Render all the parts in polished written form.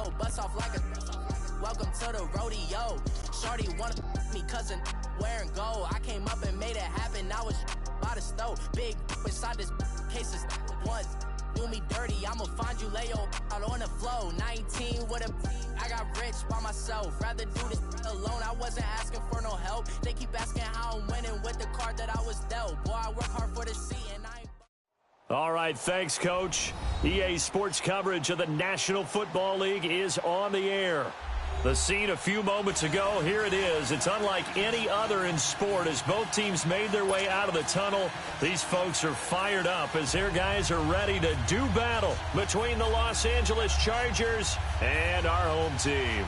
flow, bust off like a welcome to the rodeo. Shorty wanted me cousin wearing gold. I came up and made it happen. I was by the stove. Big inside this cases once. Do me dirty, I'ma find you, lay your out on the floor. 19 with a I got rich by myself. Rather do this alone. I wasn't asking for no help. They keep asking how I'm winning with the card that I was dealt. Boy, I work hard for the seat and I ain't. All right, thanks, Coach. EA Sports coverage of the National Football League is on the air. The scene a few moments ago, here it is. It's unlike any other in sport as both teams made their way out of the tunnel. These folks are fired up as their guys are ready to do battle between the Los Angeles Chargers and our home team.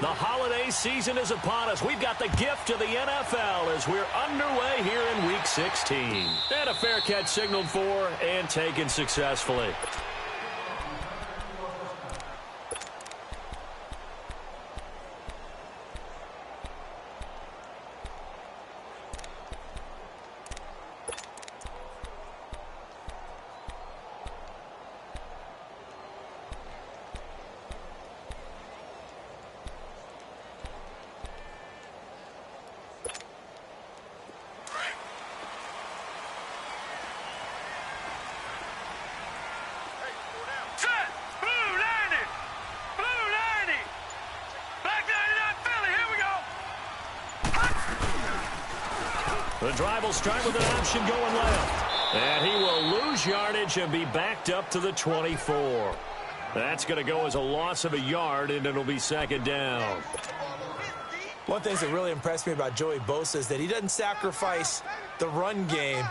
The holiday season is upon us. We've got the gift of the NFL as we're underway here in Week 16. And a fair catch signaled for and taken successfully. The drive will start with an option going left. And he will lose yardage and be backed up to the 24. That's going to go as a loss of a yard, and it'll be second down. One thing that really impressed me about Joey Bosa is that he doesn't sacrifice the run game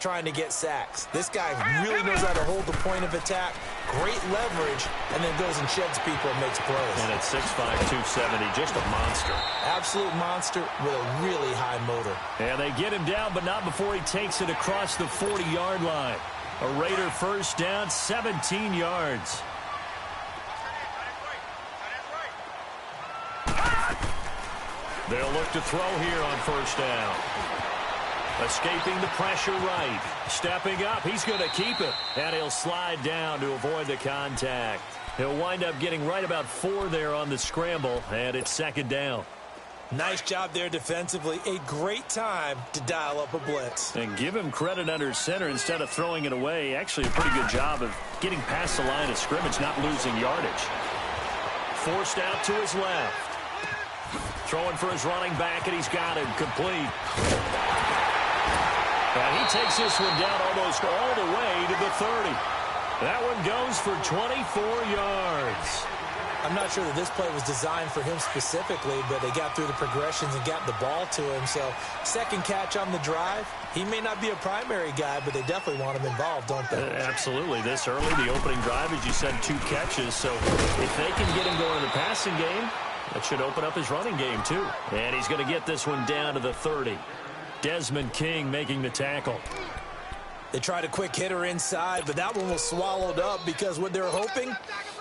trying to get sacks. This guy really knows how to hold the point of attack, great leverage, and then goes and sheds people and makes plays. And at 6'5", 270, just a monster. Absolute monster with a really high motor. And they get him down, but not before he takes it across the 40-yard line. A Raider first down, 17 yards. They'll look to throw here on first down. Escaping the pressure right. Stepping up. He's going to keep it. And he'll slide down to avoid the contact. He'll wind up getting right about 4 there on the scramble. And it's second down. Nice job there defensively. A great time to dial up a blitz. And give him credit under center instead of throwing it away. Actually a pretty good job of getting past the line of scrimmage, not losing yardage. Forced out to his left. Throwing for his running back, and he's got it complete. And he takes this one down almost all the way to the 30. That one goes for 24 yards. I'm not sure that this play was designed for him specifically, but they got through the progressions and got the ball to him. So second catch on the drive. He may not be a primary guy, but they definitely want him involved, don't they? Absolutely. This early, the opening drive, as you said, 2 catches. So if they can get him going in the passing game, that should open up his running game, too. And he's going to get this one down to the 30. Desmond King making the tackle. They tried a quick hitter inside, but that one was swallowed up because what they're hoping,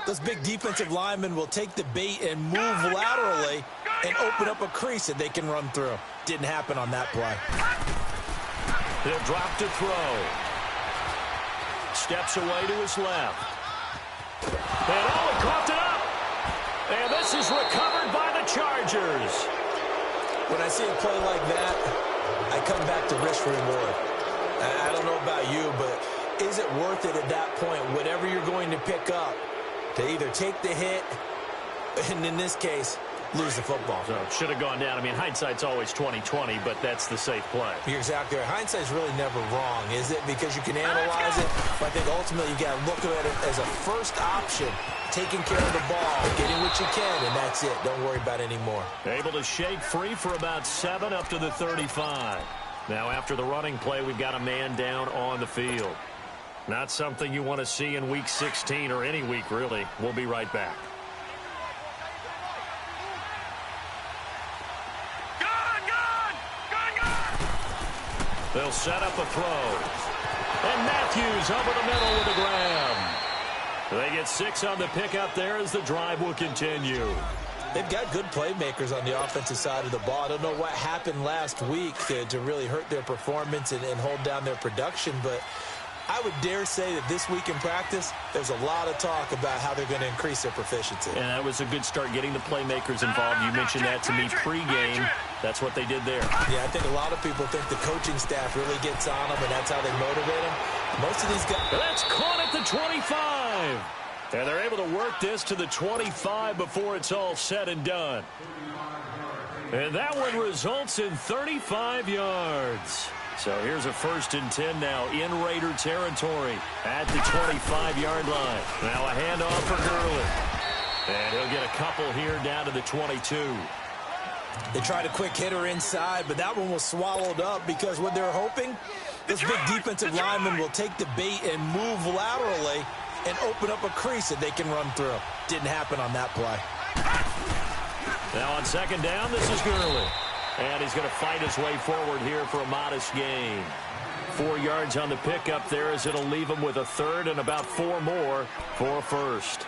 those big defensive linemen will take the bait and move laterally and open up a crease that they can run through. Didn't happen on that play. He'll drop to throw. Steps away to his left. And he coughed it up. And this is recovered by the Chargers. When I see a play like that, I come back to risk reward. I don't know about you, but is it worth it at that point, whatever you're going to pick up, to either take the hit, and in this case, lose the football? So should have gone down. I mean, hindsight's always 20/20, but that's the safe play. You're exactly right. Hindsight's really never wrong, is it? Because you can analyze it, but I think ultimately you got to look at it as a first option, taking care of the ball, getting what you can, and that's it. Don't worry about it anymore. Able to shake free for about 7 up to the 35. Now after the running play, we've got a man down on the field. Not something you want to see in Week 16 or any week, really. We'll be right back. They'll set up a throw. And Matthews over the middle with a grab. They get 6 on the pickup there as the drive will continue. They've got good playmakers on the offensive side of the ball. I don't know what happened last week to really hurt their performance and hold down their production, but I would dare say that this week in practice, there's a lot of talk about how they're going to increase their proficiency. And that was a good start getting the playmakers involved. You mentioned that to me pregame. That's what they did there. Yeah, I think a lot of people think the coaching staff really gets on them, and that's how they motivate them. Most of these guys... That's caught at the 25. And they're able to work this to the 25 before it's all said and done. And that one results in 35 yards. So here's a 1st and 10 now in Raider territory at the 25-yard line. Now a handoff for Gurley. And he'll get a couple here down to the 22. They tried a quick hitter inside, but that one was swallowed up because what they're hoping, this big defensive lineman will take the bait and move laterally and open up a crease that they can run through. Didn't happen on that play. Now on 2nd down, this is Gurley. And he's going to fight his way forward here for a modest gain. 4 yards on the pickup there as it'll leave him with a 3rd and about 4 more for a 1st.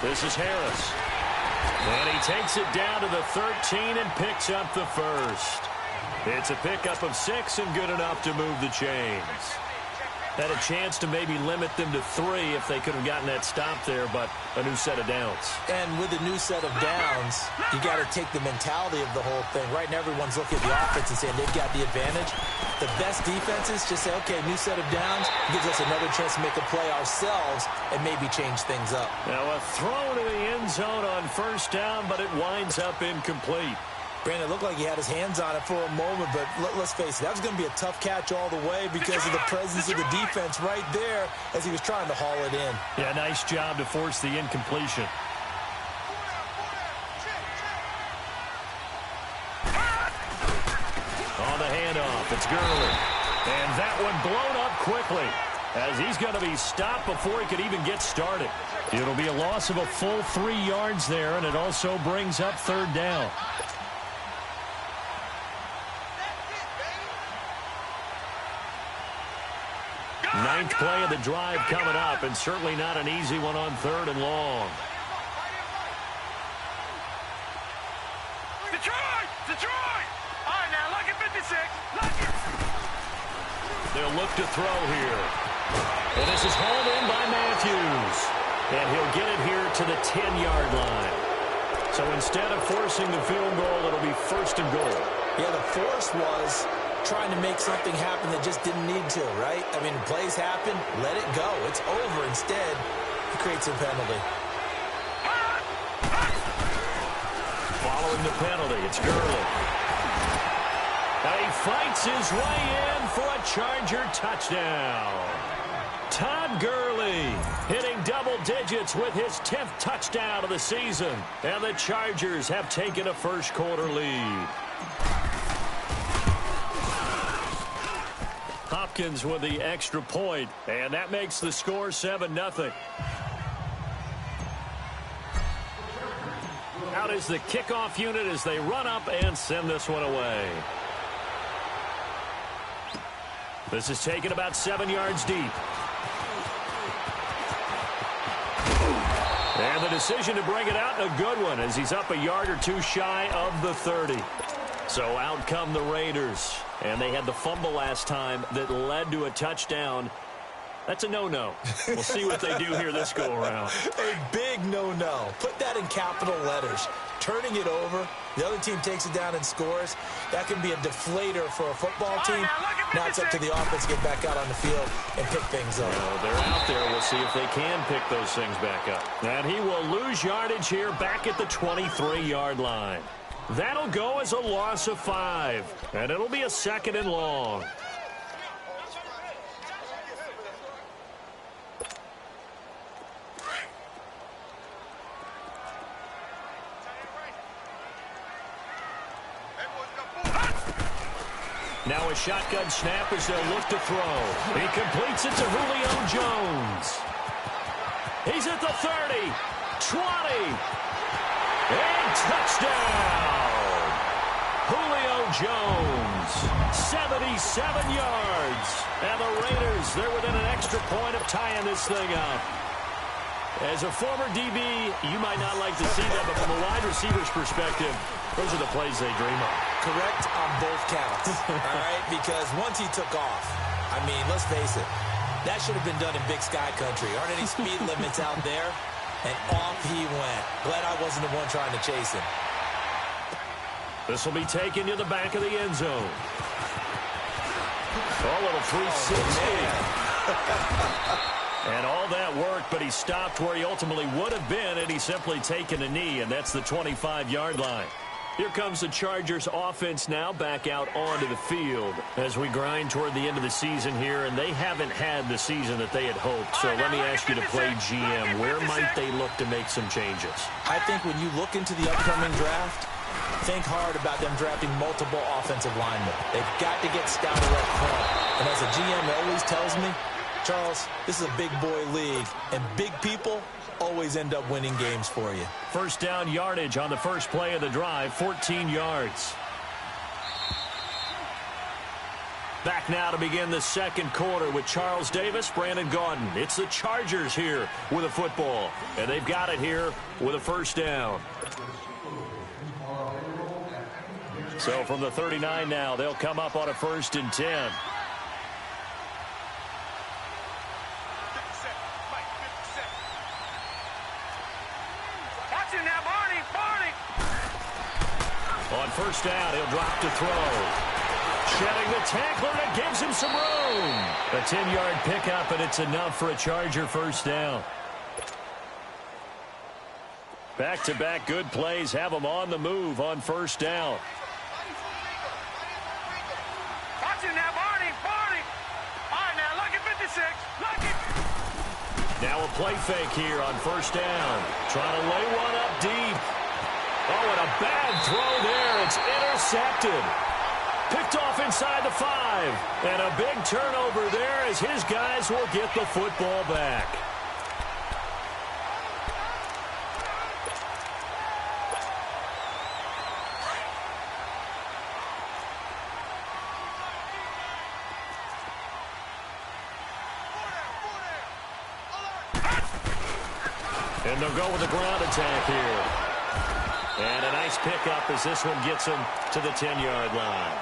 This is Harris. And he takes it down to the 13 and picks up the 1st. It's a pickup of 6 and good enough to move the chains. Had a chance to maybe limit them to 3 if they could have gotten that stop there, but a new set of downs. And with a new set of downs, you got to take the mentality of the whole thing. Right now, everyone's looking at the offense and saying they've got the advantage. The best defenses just say, okay, new set of downs gives us another chance to make a play ourselves and maybe change things up. Now a throw to the end zone on 1st down, but it winds up incomplete. Brandon, it looked like he had his hands on it for a moment, but let's face it, that was going to be a tough catch all the way because of the presence of the defense right there as he was trying to haul it in. Yeah, nice job to force the incompletion. On the handoff, it's Gurley. And that one blown up quickly as he's going to be stopped before he could even get started. It'll be a loss of a full 3 yards there, and it also brings up 3rd down. 9th play of the drive coming up, and certainly not an easy one on 3rd and long. Detroit! Detroit! All right, now, look at 56. Look it. They'll look to throw here. And this is hauled in by Matthews. And he'll get it here to the 10-yard line. So instead of forcing the field goal, it'll be 1st and goal. Yeah, the force was trying to make something happen that just didn't need to, right? I mean, plays happen, let it go. It's over. Instead, he creates a penalty. Following the penalty, it's Gurley. Now he fights his way in for a Charger touchdown. Todd Gurley hitting double digits with his 10th touchdown of the season. And the Chargers have taken a 1st quarter lead. Hopkins with the extra point, and that makes the score 7-0. Out is the kickoff unit as they run up and send this one away. This is taken about 7 yards deep. And the decision to bring it out, a good one, as he's up a yard or 2 shy of the 30. So out come the Raiders. And they had the fumble last time that led to a touchdown. That's a no-no. We'll see what they do here this go-around. A big no-no. Put that in capital letters. Turning it over, the other team takes it down and scores. That can be a deflator for a football team. Now it's up to the offense to get back out on the field and pick things up. Well, they're out there. We'll see if they can pick those things back up. And he will lose yardage here back at the 23-yard line. That'll go as a loss of 5. And it'll be a 2nd and long. Now a shotgun snap as they'll look to throw. He completes it to Julio Jones. He's at the 30, 20, and touchdown! Julio Jones, 77 yards. And the Raiders, they're within an extra point of tying this thing up. As a former DB, you might not like to see that, but from a wide receiver's perspective, those are the plays they dream of. Correct on both counts, all right? Because once he took off, I mean, let's face it, that should have been done in Big Sky Country. Aren't any speed limits out there? And off he went. Glad I wasn't the one trying to chase him. This will be taken to the back of the end zone. A little 360. And all that worked, but he stopped where he ultimately would have been, and he's simply taken a knee, and that's the 25-yard line. Here comes the Chargers offense now back out onto the field as we grind toward the end of the season here, and they haven't had the season that they had hoped. So let me ask you to play GM. Where might they look to make some changes? I think when you look into the upcoming draft, think hard about them drafting multiple offensive linemen. They've got to get stouter up front. And as a GM always tells me, Charles, this is a big boy league, and big people always end up winning games for you. First down yardage on the first play of the drive, 14 yards. Back now to begin the second quarter with Charles Davis, Brandon Gaudin. It's the Chargers here with a football, and they've got it here with a first down. So from the 39 now, they'll come up on a 1st and 10. On first down, he'll drop to throw. Shedding the tackler, and it gives him some room. A 10-yard pickup, and it's enough for a Charger first down. Back-to-back good plays have them on the move on first down. Watch it now, Barney. All right, now, look at 56. Look it. Now a play fake here on first down. Trying to lay one up deep. Oh, and a bad throw there. It's intercepted. Picked off inside the 5. And a big turnover there as his guys will get the football back. And they'll go with the ground attack here. And a nice pickup as this one gets him to the 10-yard line.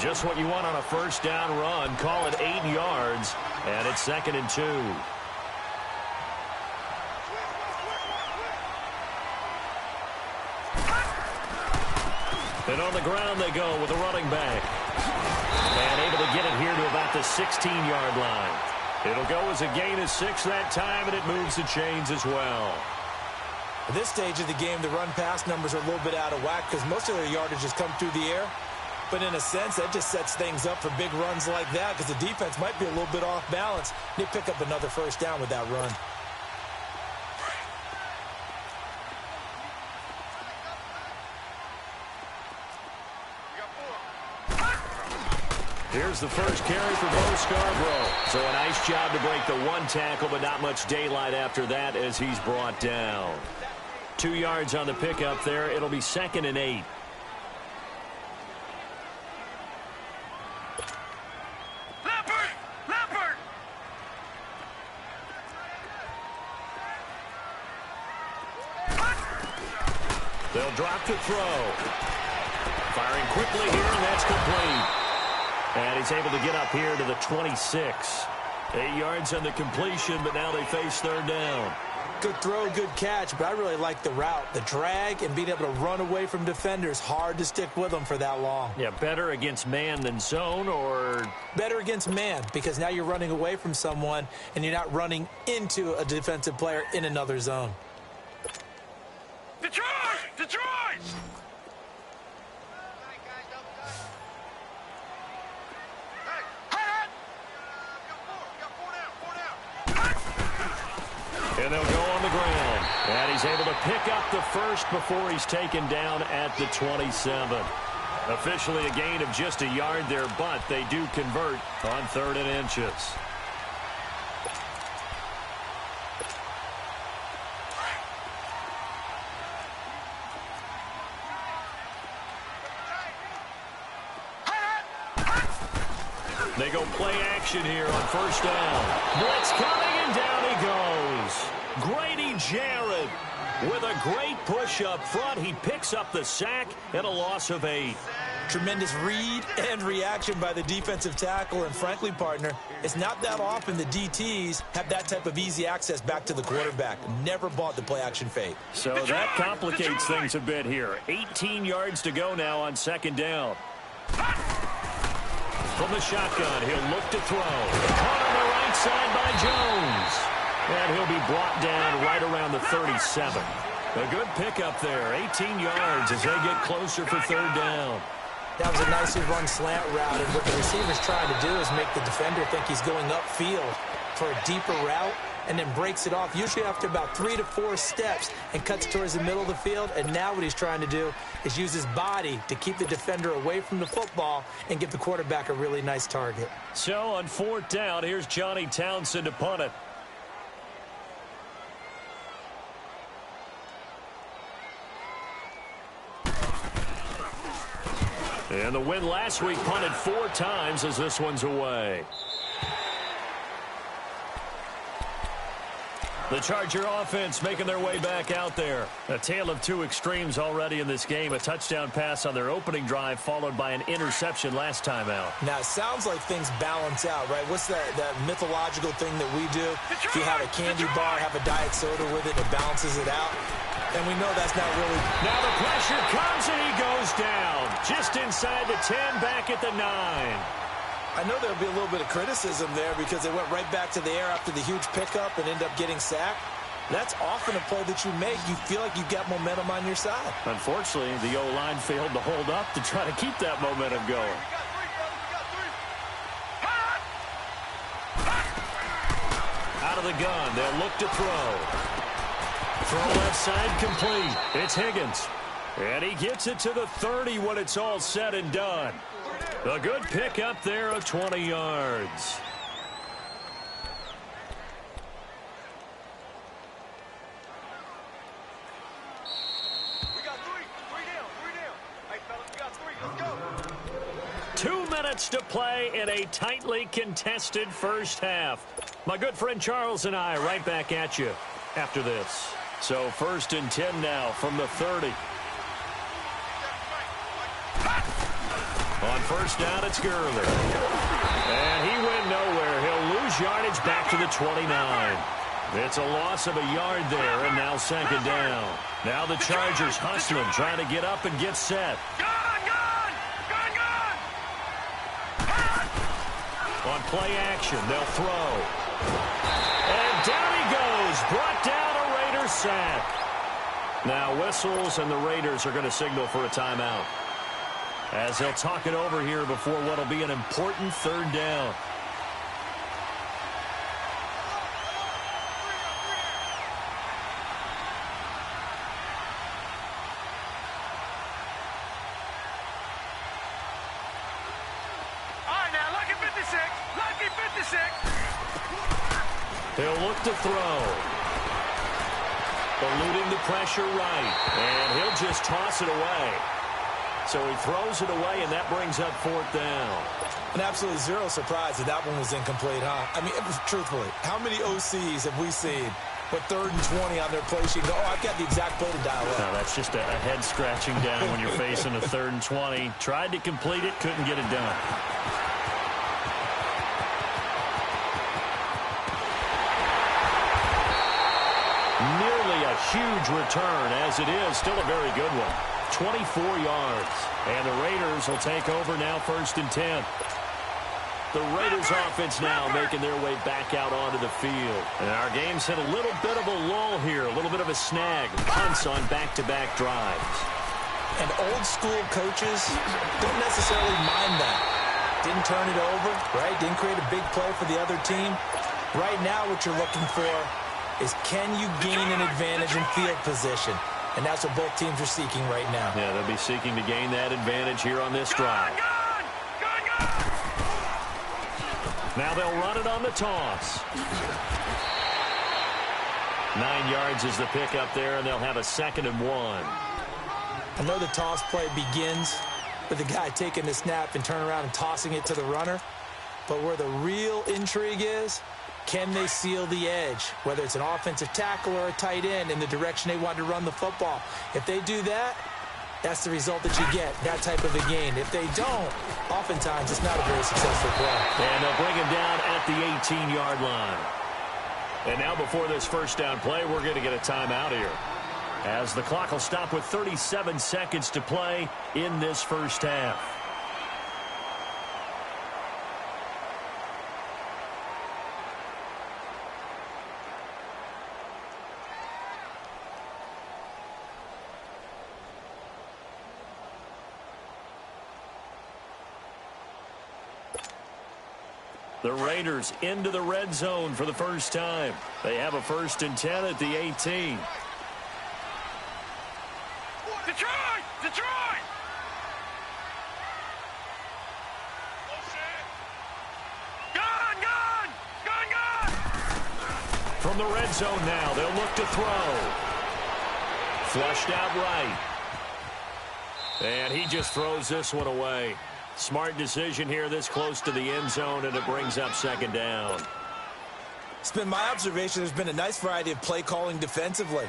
Just what you want on a first down run. Call it 8 yards, and it's 2nd and 2. And on the ground they go with a running back. And able to get it here to about the 16-yard line. It'll go as a gain of 6 that time, and it moves the chains as well. At this stage of the game, the run-pass numbers are a little bit out of whack because most of their yardage has come through the air. But in a sense, that just sets things up for big runs like that because the defense might be a little bit off balance. They pick up another first down with that run. Here's the first carry for Bo Scarborough. So a nice job to break the 1 tackle, but not much daylight after that as he's brought down. 2 yards on the pickup there. It'll be 2nd and 8. Leopard! They'll drop to throw. Firing quickly here, and that's complete. And he's able to get up here to the 26. 8 yards on the completion, but now they face 3rd down. Good throw, good catch, but I really like the route. The drag and being able to run away from defenders. Hard to stick with them for that long. Yeah, better against man than zone, or? Better against man, because now you're running away from someone and you're not running into a defensive player in another zone. Detroit! And they'll go on the ground. And he's able to pick up the first before he's taken down at the 27. Officially a gain of just a yard there, but they do convert on 3rd and inches. They go play action here on first down. Blitz coming, and down he goes. Grady Jarrett with a great push up front. He picks up the sack and a loss of 8. Tremendous read and reaction by the defensive tackle. And frankly, partner, it's not that often the DTs have that type of easy access back to the quarterback. Never bought the play action fake. So that complicates things a bit here. 18 yards to go now on second down. From the shotgun, he'll look to throw. Caught on the right side by Jones. And he'll be brought down right around the 37. A good pickup there. 18 yards as they get closer for third down. That was a nicely run slant route, and what the receiver's trying to do is make the defender think he's going upfield for a deeper route, and then breaks it off, usually after about 3 to 4 steps, and cuts towards the middle of the field. And now what he's trying to do is use his body to keep the defender away from the football and give the quarterback a really nice target. So on fourth down, here's Johnny Townsend to punt it. And the win last week punted 4 times as this one's away. The Charger offense making their way back out there. A tale of 2 extremes already in this game. A touchdown pass on their opening drive followed by an interception last time out. Now, it sounds like things balance out, right? What's that mythological thing that we do? If you have a candy bar, have a diet soda with it, it balances it out. And we know that's not really... Now the pressure comes and he goes down. Just inside the 10, back at the 9. I know there'll be a little bit of criticism there because they went right back to the air after the huge pickup and end up getting sacked. That's often a play that you make. You feel like you've got momentum on your side. Unfortunately, the O-line failed to hold up to try to keep that momentum going. Out of the gun, they'll look to throw. Throw left side complete. It's Higgins. And he gets it to the 30 when it's all said and done. A good pick up there of 20 yards. We got 3. 3 down. Hey, fellas, we got 3. Let's go. 2 minutes to play in a tightly contested first half. My good friend Charles and I right back at you after this. So first and 10 now from the 30. On first down, it's Gurley. And he went nowhere. He'll lose yardage back to the 29. It's a loss of a yard there, and now second down. Now the Chargers hustling, trying to get up and get set. On play action, they'll throw. And down he goes. Brought down a Raiders sack. Now whistles, and the Raiders are going to signal for a timeout, as they'll talk it over here before what will be an important third down. All right, now, lucky 56. Lucky 56. He'll look to throw. Eluding the pressure right. And he'll just toss it away. So he throws it away, and that brings up fourth down. And absolutely zero surprise that that one was incomplete, huh? I mean, truthfully, how many OCs have we seen with 3rd and 20 on their play sheet? Go, oh, I've got the exact play to dial up. No, that's just a head scratching down when you're facing a 3rd and 20. Tried to complete it, couldn't get it done. Nearly a huge return, as it is still a very good one. 24 yards. And the Raiders will take over now first and 10. The Raiders offense now making their way back out onto the field. And our game's hit a little bit of a lull here, a little bit of a snag. Punts on back-to-back drives. And old school coaches don't necessarily mind that. Didn't turn it over, right? Didn't create a big play for the other team. Right now what you're looking for is, can you gain an advantage in field position? And that's what both teams are seeking right now. Yeah, they'll be seeking to gain that advantage here on this drive. Now they'll run it on the toss. 9 yards is the pickup there, and they'll have a 2nd and 1. I know the toss play begins with the guy taking the snap and turning around and tossing it to the runner. But where the real intrigue is, can they seal the edge, whether it's an offensive tackle or a tight end, in the direction they want to run the football? If they do that, that's the result that you get, that type of a gain. If they don't, oftentimes it's not a very successful play. And they'll bring him down at the 18-yard line. And now before this first down play, we're going to get a timeout here, as the clock will stop with 37 seconds to play in this first half. The Raiders into the red zone for the first time. They have a 1st and 10 at the 18. Detroit! Detroit! Gun! Gun! Gun! Gun! From the red zone now, they'll look to throw. Flushed out right. And he just throws this one away. Smart decision here this close to the end zone, and it brings up 2nd down. It's been my observation there's been a nice variety of play calling defensively.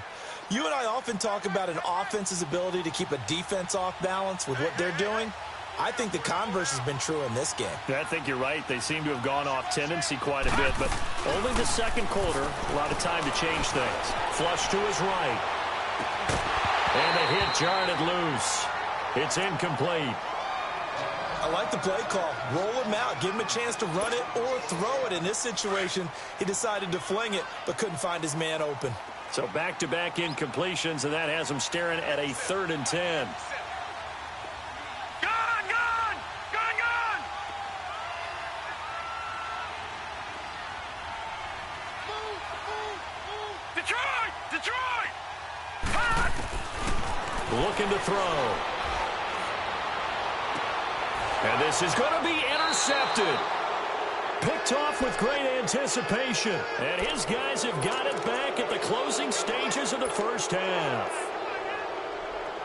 You and I often talk about an offense's ability to keep a defense off balance with what they're doing. I think the converse has been true in this game. I think you're right. They seem to have gone off tendency quite a bit, but only the 2nd quarter. A lot of time to change things. Flush to his right. And the hit jarred it loose. It's incomplete. I like the play call. Roll him out. Give him a chance to run it or throw it. In this situation, he decided to fling it, but couldn't find his man open. So back-to-back incompletions, and that has him staring at a 3rd and 10. Gun! Gun! Gun! Gun! Move! Move! Move! Detroit! Detroit! Hot! Looking to throw. And this is going to be intercepted. Picked off with great anticipation. And his guys have got it back at the closing stages of the first half.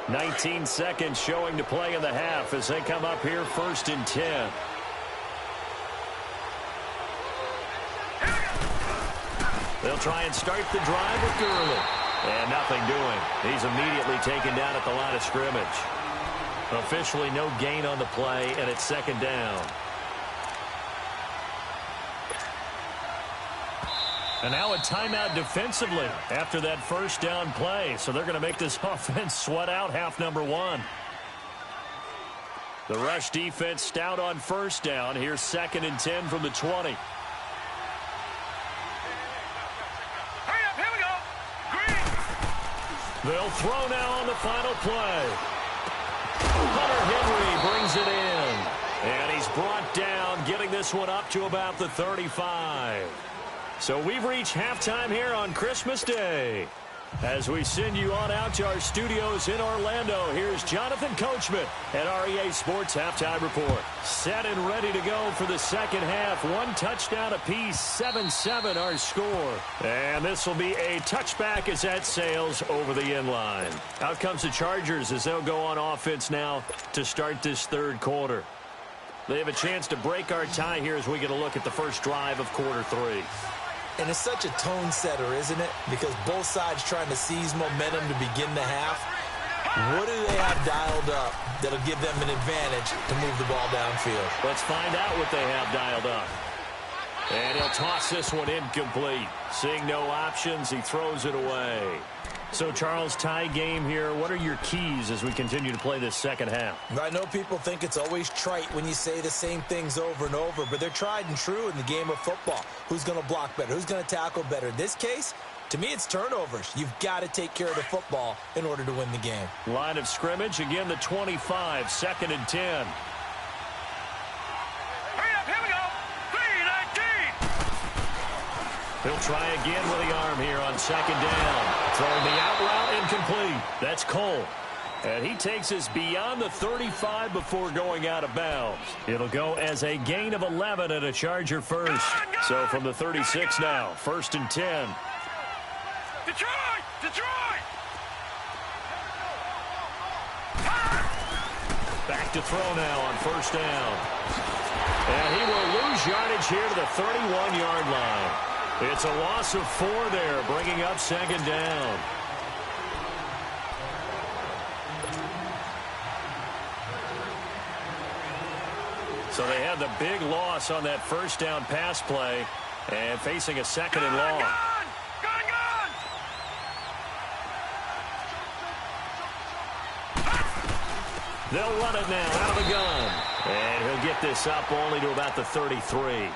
19 seconds showing to play in the half as they come up here 1st and 10. They'll try and start the drive with Gurley. And nothing doing. He's immediately taken down at the line of scrimmage. Officially no gain on the play, and it's 2nd down. And now a timeout defensively after that first down play. So they're going to make this offense sweat out half number 1. The rush defense stout on 1st down. Here's 2nd and 10 from the 20. Hurry up! Here we go! Green! They'll throw now on the final play. Hunter Henry brings it in. And he's brought down, getting this one up to about the 35. So we've reached halftime here on Christmas Day. As we send you on out to our studios in Orlando, here's Jonathan Coachman at REA Sports Halftime Report. Set and ready to go for the second half. 1 touchdown apiece, 7-7 our score. And this will be a touchback as that sails over the end line. Out comes the Chargers as they'll go on offense now to start this 3rd quarter. They have a chance to break our tie here as we get a look at the first drive of quarter 3. And it's such a tone setter, isn't it? Because both sides trying to seize momentum to begin the half. What do they have dialed up that'll give them an advantage to move the ball downfield? Let's find out what they have dialed up. And he'll toss this one incomplete. Seeing no options, he throws it away. So, Charles, tie game here. What are your keys as we continue to play this second half? I know people think it's always trite when you say the same things over and over, but they're tried and true in the game of football. Who's going to block better? Who's going to tackle better? In this case, to me, it's turnovers. You've got to take care of the football in order to win the game. Line of scrimmage, again, the 25, 2nd and 10. Hurry up! Here we go! 3-19! He'll try again with the arm here on 2nd down. Throwing the out route incomplete. That's Cole. And he takes us beyond the 35 before going out of bounds. It'll go as a gain of 11 and a Charger first. So from the 36 now, 1st and 10. Detroit! Detroit! Back to throw now on 1st down. And he will lose yardage here to the 31-yard line. It's a loss of 4 there, bringing up second down. So they had the big loss on that first down pass play and facing a second and long. They'll run it now out of the gun. And he'll get this up only to about the 33.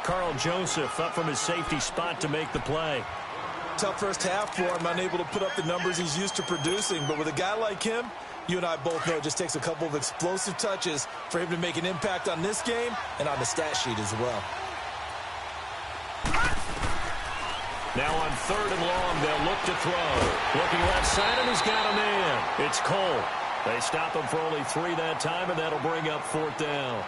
Carl Joseph up from his safety spot to make the play. Tough first half for him, unable to put up the numbers he's used to producing. But with a guy like him, you and I both know it just takes a couple of explosive touches for him to make an impact on this game and on the stat sheet as well. Now on 3rd and long, they'll look to throw. Looking left side, and he's got a man. It's Cole. They stop him for only 3 that time, and that'll bring up 4th down.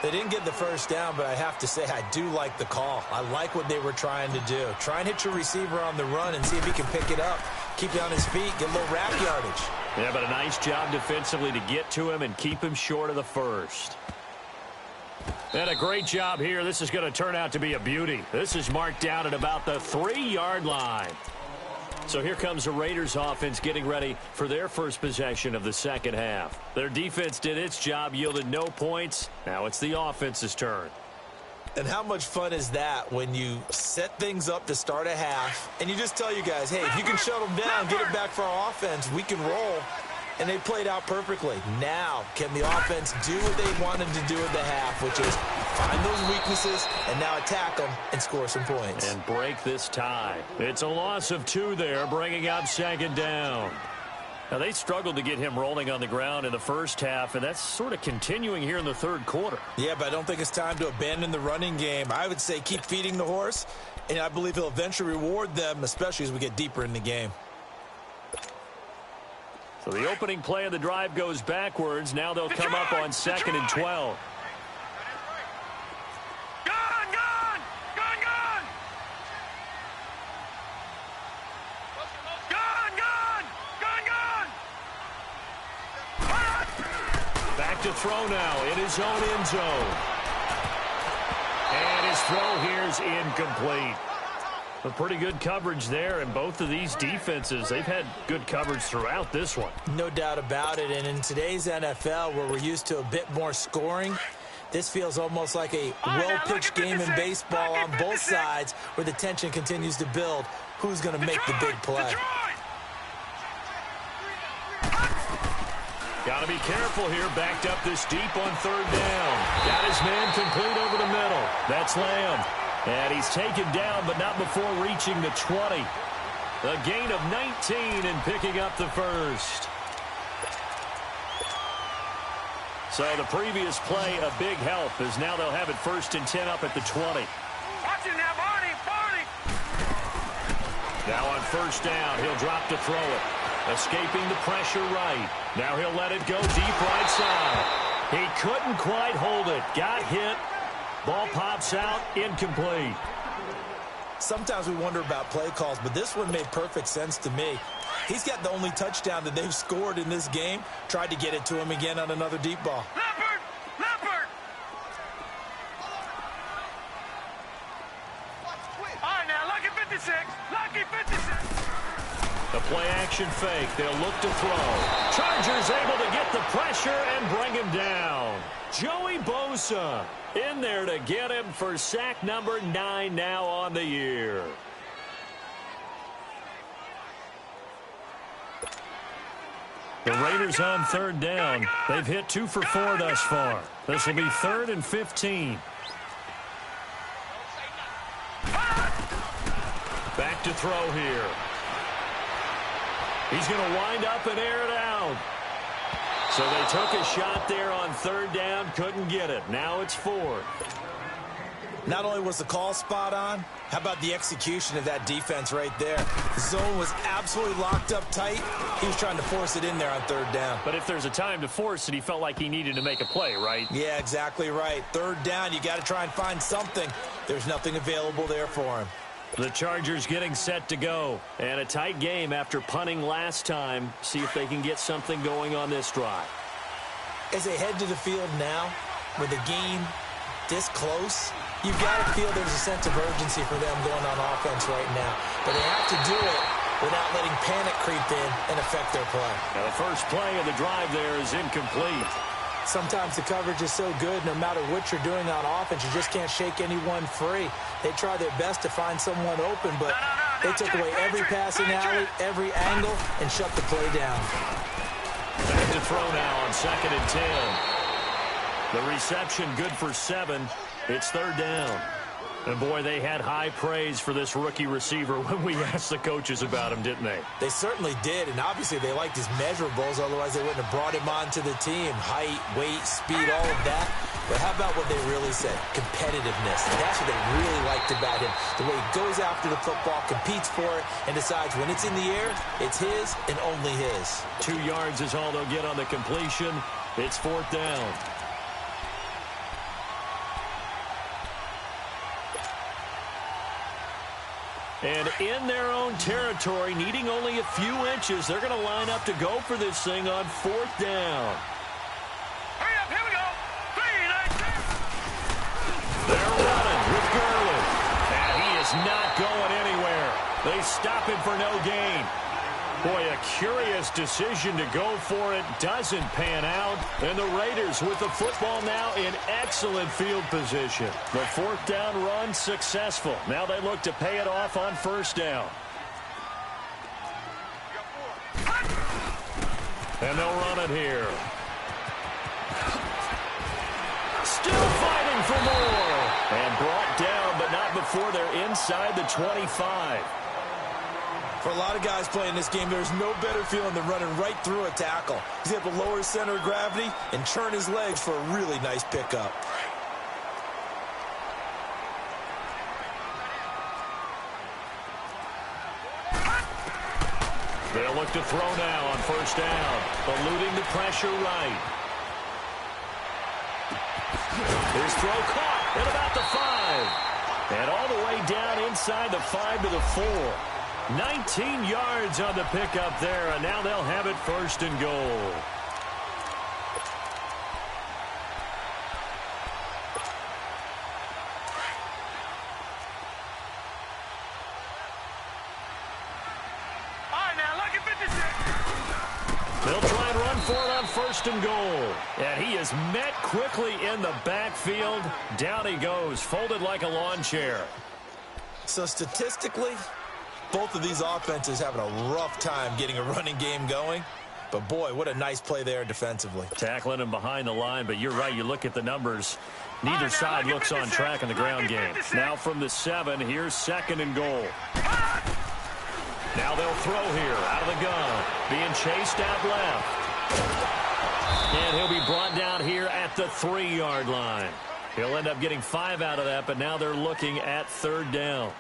They didn't get the first down, but I have to say I do like the call. I like what they were trying to do. Try and hit your receiver on the run and see if he can pick it up. Keep it on his feet, get a little rack yardage. Yeah, but a nice job defensively to get to him and keep him short of the first. And a great job here. This is going to turn out to be a beauty. This is marked down at about the 3-yard line. So here comes the Raiders offense getting ready for their first possession of the second half. Their defense did its job, yielded no points. Now it's the offense's turn. And how much fun is that when you set things up to start a half and you just tell you guys, hey, if you can shut them down, get it back for our offense, we can roll. And they played out perfectly. Now, can the offense do what they wanted to do at the half, which is find those weaknesses and now attack them and score some points. And break this tie. It's a loss of 2 there, bringing up second down. Now, they struggled to get him rolling on the ground in the first half, and that's sort of continuing here in the third quarter. Yeah, but I don't think it's time to abandon the running game. I would say keep feeding the horse, and I believe he'll eventually reward them, especially as we get deeper in the game. So the opening play of the drive goes backwards. Now they'll come up on 2nd and 12. Back to throw now in his own end zone. And his throw here's incomplete. A pretty good coverage there, and both of these defenses, they've had good coverage throughout this one. No doubt about it, and in today's NFL, where we're used to a bit more scoring, this feels almost like a well-pitched game in baseball on both sides, where the tension continues to build. Who's going to make the big play? Got to be careful here, backed up this deep on 3rd down. Got his man complete over the middle. That's Lamb. And he's taken down, but not before reaching the 20. A gain of 19 and picking up the first. So the previous play, a big help, as now they'll have it 1st and 10 up at the 20. Watch it now, Barney, Barney. Now on 1st down, he'll drop to throw it. Escaping the pressure right. Now he'll let it go deep right side. He couldn't quite hold it. Got hit. Ball pops out, incomplete. Sometimes we wonder about play calls, but this one made perfect sense to me. He's got the only touchdown that they've scored in this game. Tried to get it to him again on another deep ball. Leopard! Leopard! All right, now, lucky 56. Lucky 56. The play action fake. They'll look to throw. Chargers able to get the pressure and bring him down. Joey Bosa in there to get him for sack number 9 now on the year. The Raiders on 3rd down. They've hit 2 for 4 thus far. This will be 3rd and 15. Back to throw here. He's going to wind up and air it out. So they took a shot there on 3rd down, couldn't get it. Now it's 4th. Not only was the call spot on, how about the execution of that defense right there? The zone was absolutely locked up tight. He was trying to force it in there on 3rd down. But if there's a time to force it, he felt like he needed to make a play, right? Yeah, exactly right. 3rd down, you got to try and find something. There's nothing available there for him. The Chargers getting set to go. And a tight game after punting last time. See if they can get something going on this drive. As they head to the field now with a gain this close, you've got to feel there's a sense of urgency for them going on offense right now. But they have to do it without letting panic creep in and affect their play. Now the first play of the drive there is incomplete. Sometimes the coverage is so good, no matter what you're doing on offense, you just can't shake anyone free. They try their best to find someone open, but they took away every passing alley, every angle, and shut the play down. Back to throw now on 2nd and 10. The reception good for 7. It's 3rd down. And, boy, they had high praise for this rookie receiver when we asked the coaches about him, didn't they? They certainly did, and obviously they liked his measurables. Otherwise, they wouldn't have brought him onto the team. Height, weight, speed, all of that. But how about what they really said? Competitiveness. That's what they really liked about him. The way he goes after the football, competes for it, and decides when it's in the air, it's his and only his. 2 yards is all they'll get on the completion. It's 4th down. And in their own territory, needing only a few inches, they're going to line up to go for this thing on 4th down. Hurry up, here we go. 3, 9, 2. They're running with Gurley. And he is not going anywhere. They stop him for no gain. Boy, a curious decision to go for it. Doesn't pan out. And the Raiders with the football now in excellent field position. The 4th down run successful. Now they look to pay it off on 1st down. And they'll run it here. Still fighting for more. And brought down, but not before they're inside the 25. For a lot of guys playing this game, there's no better feeling than running right through a tackle. He's able to lower his center of gravity and churn his legs for a really nice pickup. They'll look to throw now on 1st down, eluding the pressure right. His throw caught at about the 5. And all the way down inside the 5 to the 4. 19 yards on the pickup there, and now they'll have it 1st and goal. All right, now, look at 56. They'll try and run for it on 1st and goal. And he is met quickly in the backfield. Down he goes, folded like a lawn chair. So statistically, both of these offenses having a rough time getting a running game going. But, boy, what a nice play there defensively. Tackling him behind the line, but you're right. You look at the numbers. Neither side looks on track in the ground game. Now from the 7, here's 2nd and goal. Now they'll throw here out of the gun. Being chased out left. And he'll be brought down here at the 3-yard line. He'll end up getting 5 out of that, but now they're looking at 3rd down.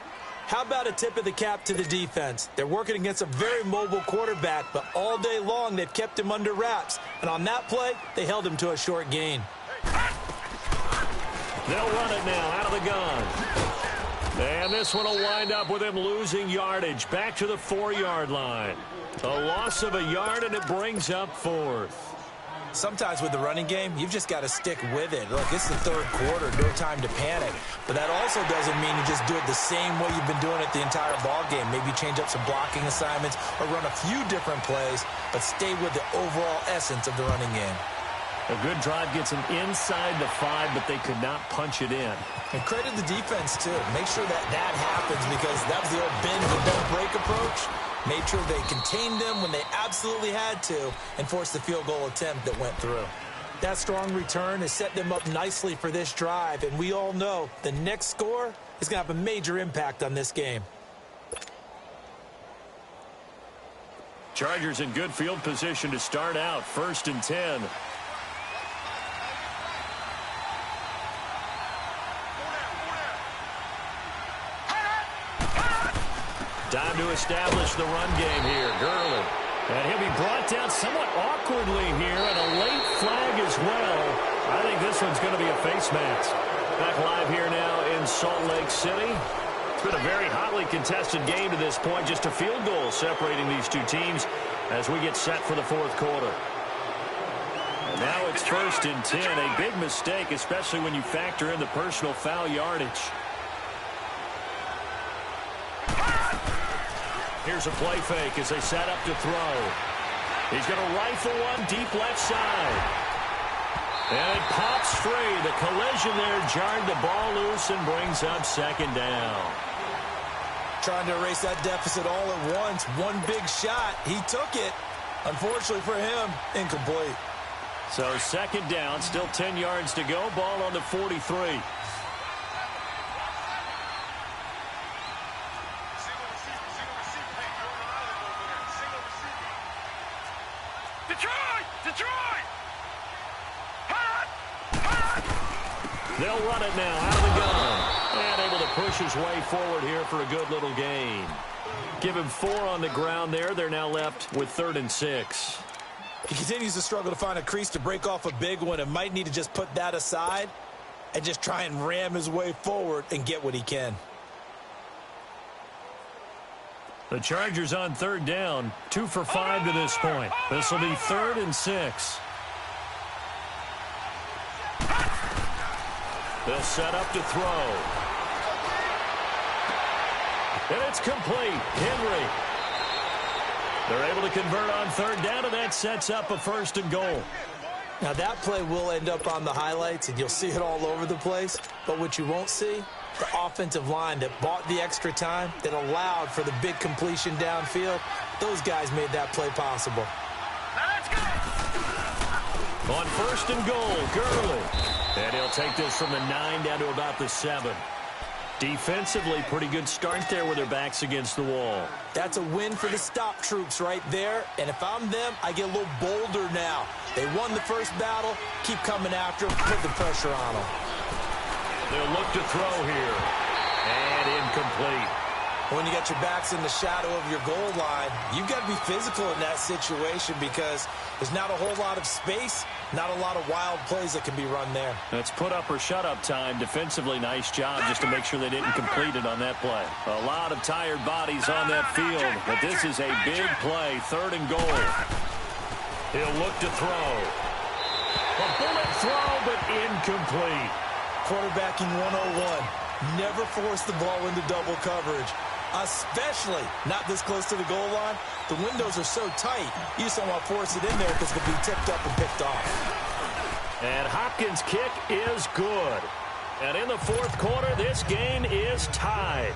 How about a tip of the cap to the defense? They're working against a very mobile quarterback, but all day long they've kept him under wraps. And on that play, they held him to a short gain. They'll run it now out of the gun. And this one will wind up with him losing yardage back to the 4-yard line. A loss of a yard, and it brings up 4th. Sometimes with the running game, you've just got to stick with it. Look, it's the 3rd quarter, no time to panic. But that also doesn't mean you just do it the same way you've been doing it the entire ball game. Maybe change up some blocking assignments or run a few different plays, but stay with the overall essence of the running game. A good drive gets them inside the 5, but they could not punch it in. And credit the defense, too. Make sure that happens, because that was the old bend but don't break approach. Made sure they contained them when they absolutely had to and forced the field goal attempt that went through. That strong return has set them up nicely for this drive, and we all know the next score is going to have a major impact on this game. Chargers in good field position to start out. 1st and 10. Time to establish the run game here. Gurley. And he'll be brought down somewhat awkwardly here, and a late flag as well. I think this one's going to be a face mask. Back live here now in Salt Lake City. It's been a very hotly contested game to this point. Just a field goal separating these two teams as we get set for the 4th quarter. And now it's 1st and 10. A big mistake, especially when you factor in the personal foul yardage. Here's a play fake as they set up to throw. He's going to rifle one deep left side. And it pops free. The collision there jarred the ball loose and brings up 2nd down. Trying to erase that deficit all at once. One big shot. He took it. Unfortunately for him, incomplete. So 2nd down, still 10 yards to go. Ball on the 43. They'll run it now out of the gun. And able to push his way forward here for a good little gain. Give him 4 on the ground there. They're now left with 3rd and 6. He continues to struggle to find a crease to break off a big one and might need to just put that aside and just try and ram his way forward and get what he can. The Chargers on 3rd down. 2 for 5 to this point. This will be 3rd and 6. They'll set up to throw. And it's complete. Henry. They're able to convert on 3rd down, and that sets up a 1st and goal. Now that play will end up on the highlights, and you'll see it all over the place. But what you won't see, the offensive line that bought the extra time, that allowed for the big completion downfield, those guys made that play possible. On 1st and goal, Gurley. And he'll take this from the 9 down to about the 7. Defensively, pretty good start there with their backs against the wall. That's a win for the stop troops right there. And if I'm them, I get a little bolder now. They won the first battle. Keep coming after them. Put the pressure on them. They'll look to throw here. And incomplete. When you got your backs in the shadow of your goal line, you've got to be physical in that situation because there's not a whole lot of space, not a lot of wild plays that can be run there. That's put up or shut up time. Defensively, nice job just to make sure they didn't complete it on that play. A lot of tired bodies on that field, but this is a big play. 3rd and goal. He'll look to throw. A bullet throw, but incomplete. Quarterbacking 101. Never force the ball into double coverage. Especially not this close to the goal line. The windows are so tight, you just don't want to force it in there because it could be tipped up and picked off. And Hopkins' kick is good. And in the 4th quarter, this game is tied.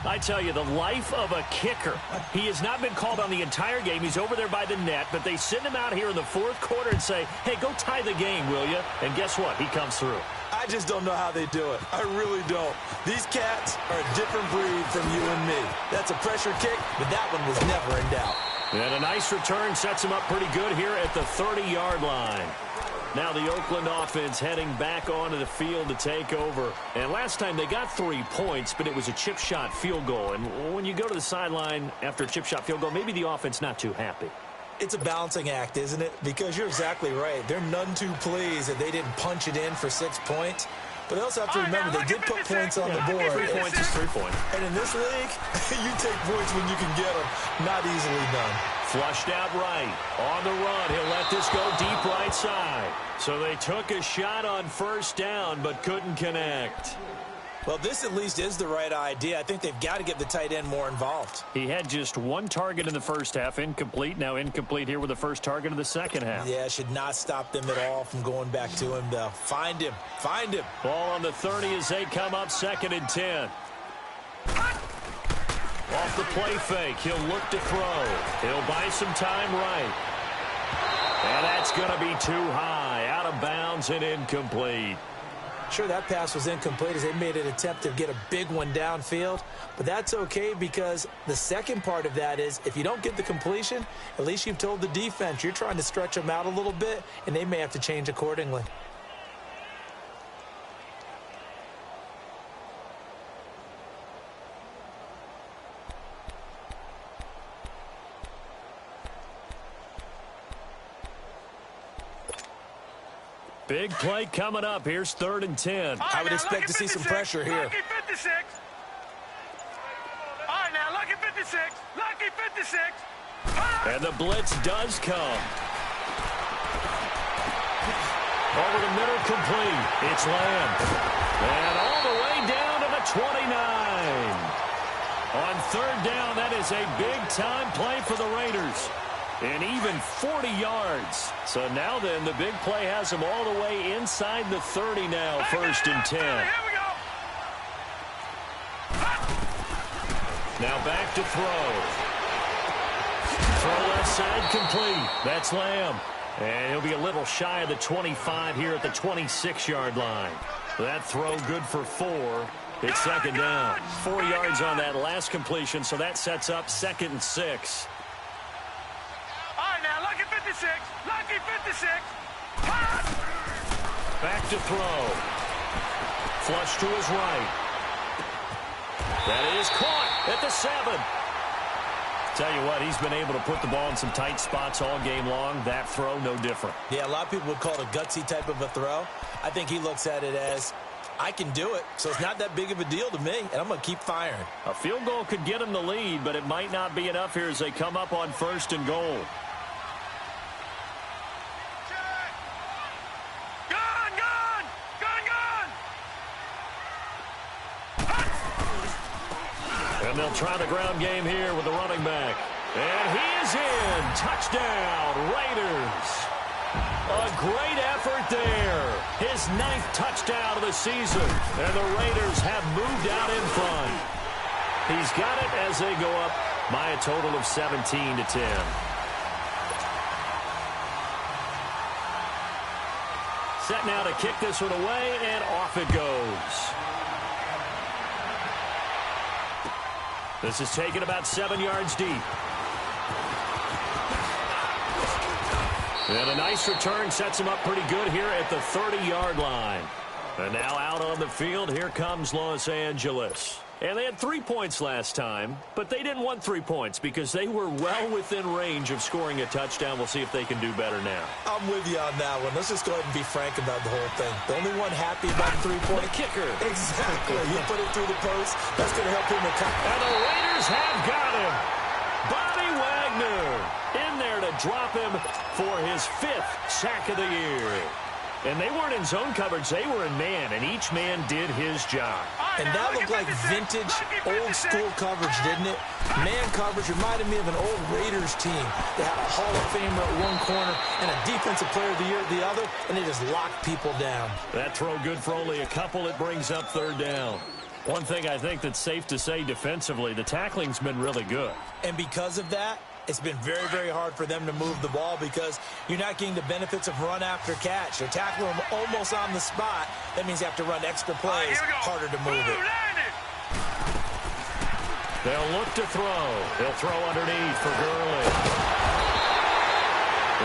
I tell you, the life of a kicker. He has not been called on the entire game. He's over there by the net, but they send him out here in the 4th quarter and say, hey, go tie the game, will you? And guess what? He comes through. I just don't know how they do it. I really don't. These cats are a different breed from you and me. That's a pressure kick, but that one was never in doubt. And a nice return sets him up pretty good here at the 30-yard line. Now the Oakland offense heading back onto the field to take over. And last time they got 3 points, but it was a chip shot field goal. And when you go to the sideline after a chip shot field goal, maybe the offense not too happy. It's a balancing act, isn't it? Because you're exactly right. They're none too pleased that they didn't punch it in for 6 points. But they also have to remember they did put points on the board. 3 points is 3 points. And in this league, you take points when you can get them. Not easily done. Flushed out right. On the run. He'll let this go deep right side. So they took a shot on 1st down, but couldn't connect. Well, this at least is the right idea. I think they've got to get the tight end more involved. He had just 1 target in the 1st half, incomplete. Now incomplete here with the 1st target of the 2nd half. Yeah, should not stop them at all from going back to him, though. Find him. Find him. Ball on the 30 as they come up 2nd and 10. Off the play fake, he'll look to throw. He'll buy some time right. And that's going to be too high. Out of bounds and incomplete. Sure, that pass was incomplete as they made an attempt to get a big one downfield. But that's okay because the second part of that is if you don't get the completion, at least you've told the defense you're trying to stretch them out a little bit, and they may have to change accordingly. Big play coming up. Here's 3rd and 10. I would expect to see some pressure here. Lucky 56. All right, now, lucky 56. Lucky 56. And the blitz does come. Over the middle, complete. It's Lamb. And all the way down to the 29. On third down, that is a big-time play for the Raiders. And even 40 yards. So now then, the big play has them all the way inside the 30 now, first and 10. Now back to throw. Throw left side, complete. That's Lamb. And he'll be a little shy of the 25 here at the 26-yard line. That throw good for 4. It's second down. 4 yards on that last completion, so that sets up 2nd and 6. All right, now, lucky 56. Lucky 56. Back to throw. Flush to his right. That is caught at the 7. Tell you what, he's been able to put the ball in some tight spots all game long. That throw, no different. Yeah, a lot of people would call it a gutsy type of a throw. I think he looks at it as, I can do it, so it's not that big of a deal to me, and I'm going to keep firing. A field goal could get him the lead, but it might not be enough here as they come up on 1st and goal. And they'll try the ground game here with the running back. And he is in. Touchdown, Raiders. A great effort there. His 9th touchdown of the season. And the Raiders have moved out in front. He's got it as they go up by a total of 17-10. Set now to kick this one away, and off it goes. This is taken about 7 yards deep. And a nice return sets him up pretty good here at the 30-yard line. And now out on the field, here comes Los Angeles. And they had 3 points last time, but they didn't want 3 points because they were well within range of scoring a touchdown. We'll see if they can do better now. I'm with you on that one. Let's just go ahead and be frank about the whole thing. The only one happy about the 3-point kicker. Exactly. He put it through the post. That's going to help him. And the Raiders have got him. Bobby Wagner in there to drop him for his 5th sack of the year. And they weren't in zone coverage. They were in man, and each man did his job. And that looked like vintage, old-school coverage, didn't it? Man coverage reminded me of an old Raiders team. They had a Hall of Famer at one corner and a Defensive Player of the Year at the other, and they just locked people down. That throw good for only a couple. It brings up 3rd down. One thing I think that's safe to say defensively, the tackling's been really good. And because of that, it's been very, very hard for them to move the ball because you're not getting the benefits of run after catch. They're tackling them almost on the spot. That means you have to run extra plays, harder to move it. They'll look to throw. They'll throw underneath for Gurley.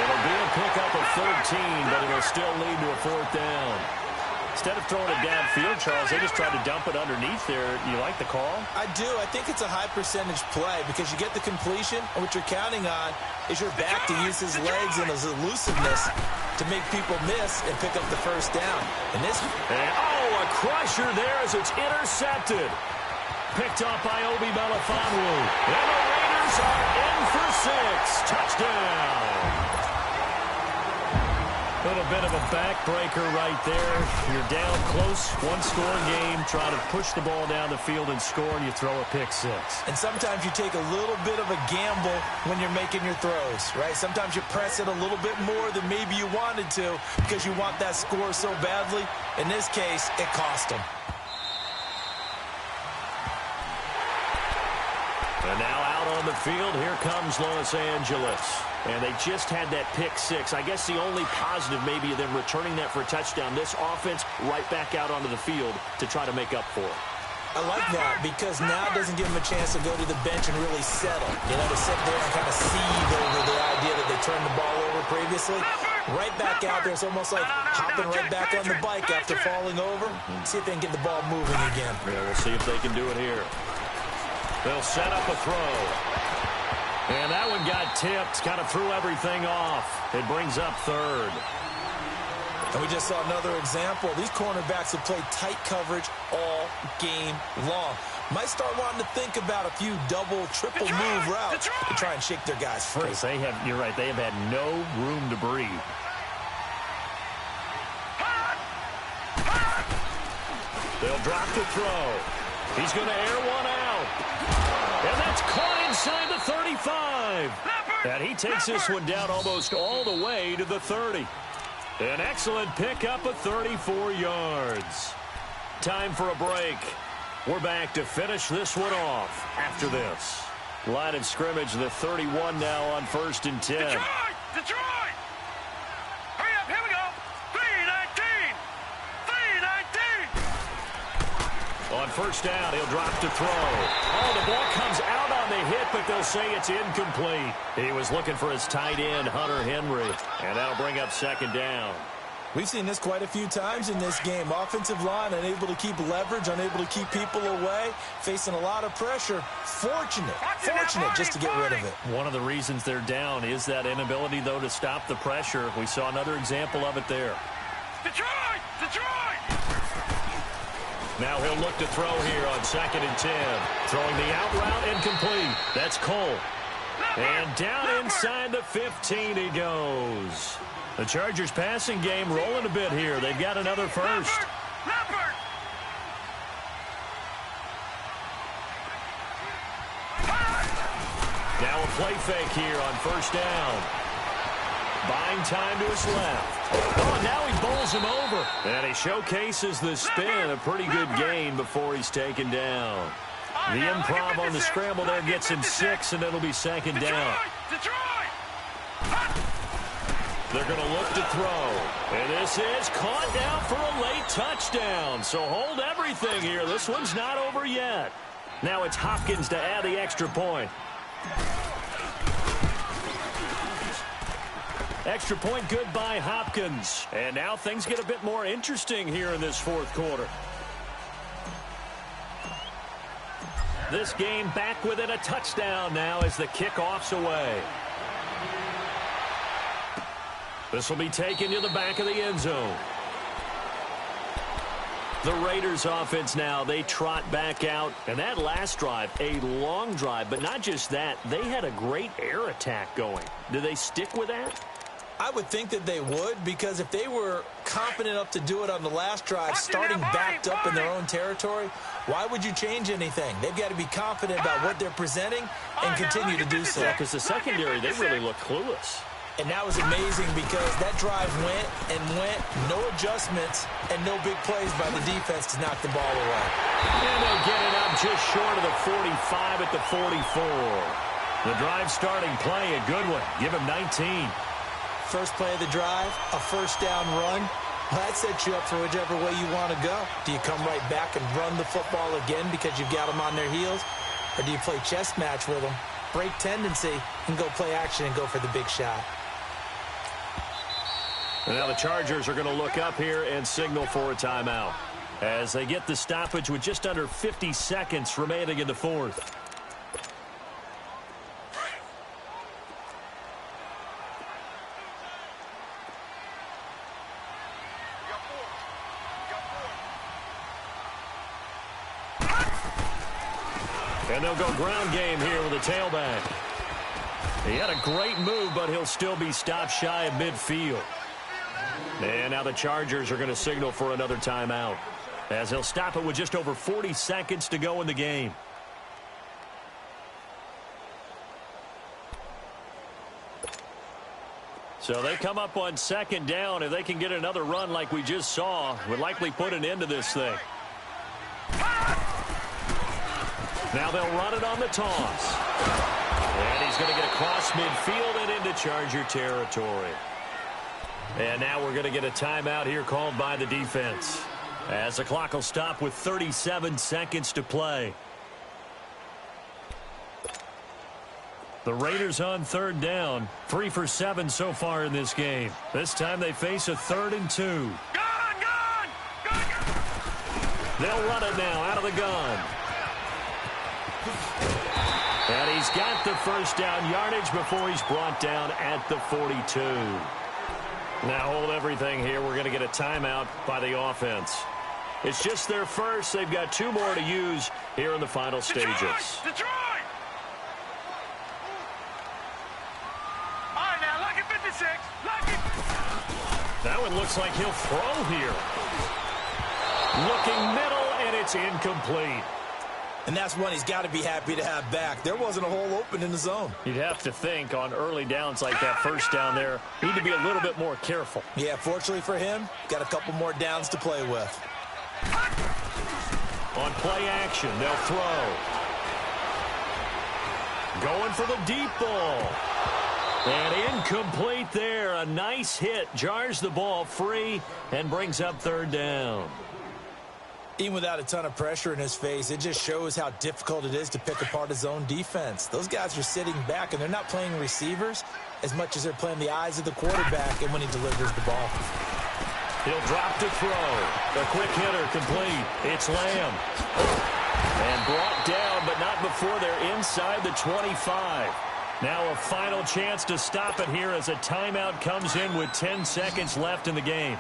It'll be a pickup of 13, but it'll still lead to a 4th down. Instead of throwing it downfield, Charles, they just tried to dump it underneath there. You like the call? I do. I think it's a high-percentage play because you get the completion, and what you're counting on is your back to use his legs and his elusiveness to make people miss and pick up the 1st down. And a crusher there as it's intercepted. Picked up by Obi Melifonwu. And the Raiders are in for 6. Touchdown. A little bit of a backbreaker right there. You're down close, 1-score game, try to push the ball down the field and score, and you throw a pick 6. And sometimes you take a little bit of a gamble when you're making your throws, right? Sometimes you press it a little bit more than maybe you wanted to because you want that score so badly. In this case, it cost them. And now out on the field, here comes Los Angeles. And they just had that pick 6. I guess the only positive maybe of them returning that for a touchdown. This offense right back out onto the field to try to make up for it. I like that because now it doesn't give them a chance to go to the bench and really settle. You know, to sit there and kind of seethe over the idea that they turned the ball over previously. Right back out there. It's almost like hopping right back on the bike after falling over. See if they can get the ball moving again. Yeah, we'll see if they can do it here. They'll set up a throw. And that one got tipped, kind of threw everything off. It brings up 3rd. And we just saw another example. These cornerbacks have played tight coverage all game long. Might start wanting to think about a few double, triple move routes to try and shake their guys free. You're right, they have had no room to breathe. They'll drop the throw. He's going to air one out. And that's caught inside the 35. And he takes this one down almost all the way to the 30. An excellent pickup of 34 yards. Time for a break. We're back to finish this one off after this. Line of scrimmage, the 31 now on 1st and 10. Detroit! Detroit! Hurry up, here we go. 3-19. 3-19. On 1st down, he'll drop to throw. Oh, the ball comes out on the hit, but they'll say it's incomplete. He was looking for his tight end, Hunter Henry, and that'll bring up 2nd down. We've seen this quite a few times in this game. Offensive line unable to keep leverage, unable to keep people away, facing a lot of pressure. Fortunate just to get rid of it. One of the reasons they're down is that inability, though, to stop the pressure. We saw another example of it there. Detroit! Detroit! Now he'll look to throw here on 2nd and 10. Throwing the out route incomplete. That's Cole. And down inside the 15 he goes. The Chargers passing game rolling a bit here. They've got another first. Leopard! Now a play fake here on 1st down. Buying time to his left. Oh, now he bowls him over. And he showcases the spin. A pretty good gain before he's taken down. The improv on the scramble there gets him 6, and it'll be 2nd down. Detroit! They're going to look to throw. And this is caught down for a late touchdown. So hold everything here. This one's not over yet. Now it's Hopkins to add the extra point. Extra point good by Hopkins. And now things get a bit more interesting here in this 4th quarter. This game back within a touchdown now as the kickoff's away. This will be taken to the back of the end zone. The Raiders offense now, they trot back out. And that last drive, a long drive, but not just that, they had a great air attack going. Do they stick with that? I would think that they would, because if they were confident enough to do it on the last drive, starting backed up in their own territory, why would you change anything? They've got to be confident about what they're presenting and continue to do so. Because the secondary, they really look clueless. And that was amazing because that drive went and went, no adjustments, and no big plays by the defense to knock the ball away. And they'll get it up just short of the 45 at the 44. The drive starting play, a good one. Give him 19. First play of the drive, a 1st down run. Well, that sets you up for whichever way you want to go. Do you come right back and run the football again because you've got them on their heels? Or do you play chess match with them, break tendency, and go play action and go for the big shot? And now the Chargers are going to look up here and signal for a timeout as they get the stoppage with just under 50 seconds remaining in the 4th. And they'll go ground game here with a tailback. He had a great move, but he'll still be stopped shy of midfield. And now the Chargers are going to signal for another timeout as they'll stop it with just over 40 seconds to go in the game. So they come up on 2nd down. If they can get another run like we just saw, would likely put an end to this thing. Now they'll run it on the toss. And he's going to get across midfield and into Charger territory. And now we're going to get a timeout here called by the defense as the clock will stop with 37 seconds to play. The Raiders on 3rd down, 3 for 7 so far in this game. This time they face a 3rd and 2. Gun! They'll run it now out of the gun. And he's got the 1st down yardage before he's brought down at the 42. Now hold everything here. We're going to get a timeout by the offense. It's just their first. They've got 2 more to use here in the final stages. Detroit! All right, now, lucky 56. Lucky. That one looks like he'll throw here. Looking middle, It's incomplete. And that's one he's got to be happy to have back. There wasn't a hole open in the zone. You'd have to think on early downs like that first down there, need to be a little bit more careful. Yeah, fortunately for him, got a couple more downs to play with. On play action, they'll throw. Going for the deep ball. And incomplete there. A nice hit. Jars the ball free and brings up third down. Even without a ton of pressure in his face, it just shows how difficult it is to pick apart his own defense. Those guys are sitting back, and they're not playing receivers as much as they're playing the eyes of the quarterback and when he delivers the ball. He'll drop to throw. A quick hitter complete. It's Lamb. And brought down, but not before they're inside the 25. Now a final chance to stop it here as a timeout comes in with 10 seconds left in the game.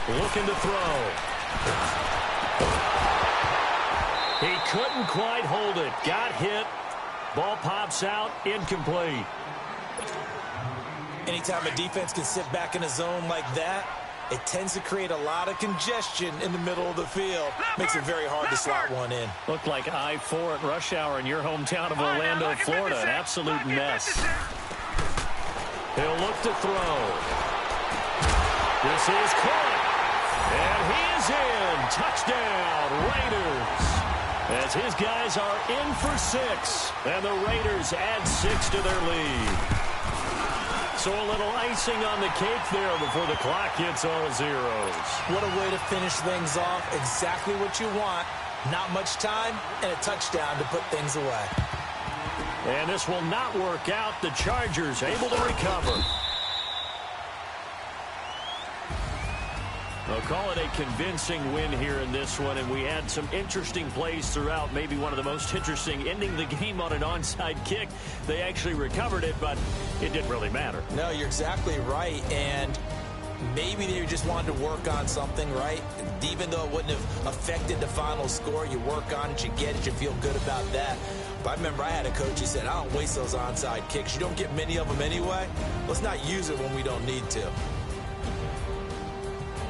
Looking to throw. He couldn't quite hold it. Got hit. Ball pops out. Incomplete. Anytime a defense can sit back in a zone like that, it tends to create a lot of congestion in the middle of the field. Makes it very hard to slot one in. Looked like I-4 at rush hour in your hometown of Orlando, Florida. An absolute mess. He'll look to throw. This is caught. And he is in. Touchdown, Raiders. As his guys are in for 6. And the Raiders add 6 to their lead. So a little icing on the cake there before the clock hits all zeros. What a way to finish things off. Exactly what you want. Not much time and a touchdown to put things away. And this will not work out. The Chargers able to recover. They'll call it a convincing win here in this one, and we had some interesting plays throughout. Maybe one of the most interesting, ending the game on an onside kick. They actually recovered it, but it didn't really matter. No, you're exactly right, and maybe they just wanted to work on something, right? Even though it wouldn't have affected the final score, you work on it, you get it, you feel good about that. But I remember I had a coach who said, I don't waste those onside kicks. You don't get many of them anyway. Let's not use it when we don't need to.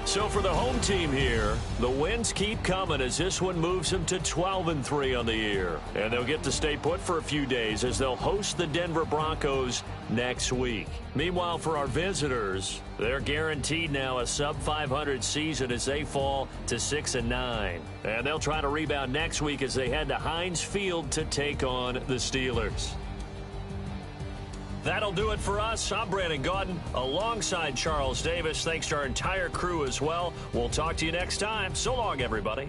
So for the home team here, the wins keep coming as this one moves them to 12-3 on the year. And they'll get to stay put for a few days as they'll host the Denver Broncos next week. Meanwhile, for our visitors, they're guaranteed now a sub-500 season as they fall to 6-9. And they'll try to rebound next week as they head to Heinz Field to take on the Steelers. That'll do it for us. I'm Brandon Gaudin alongside Charles Davis. Thanks to our entire crew as well. We'll talk to you next time. So long, everybody.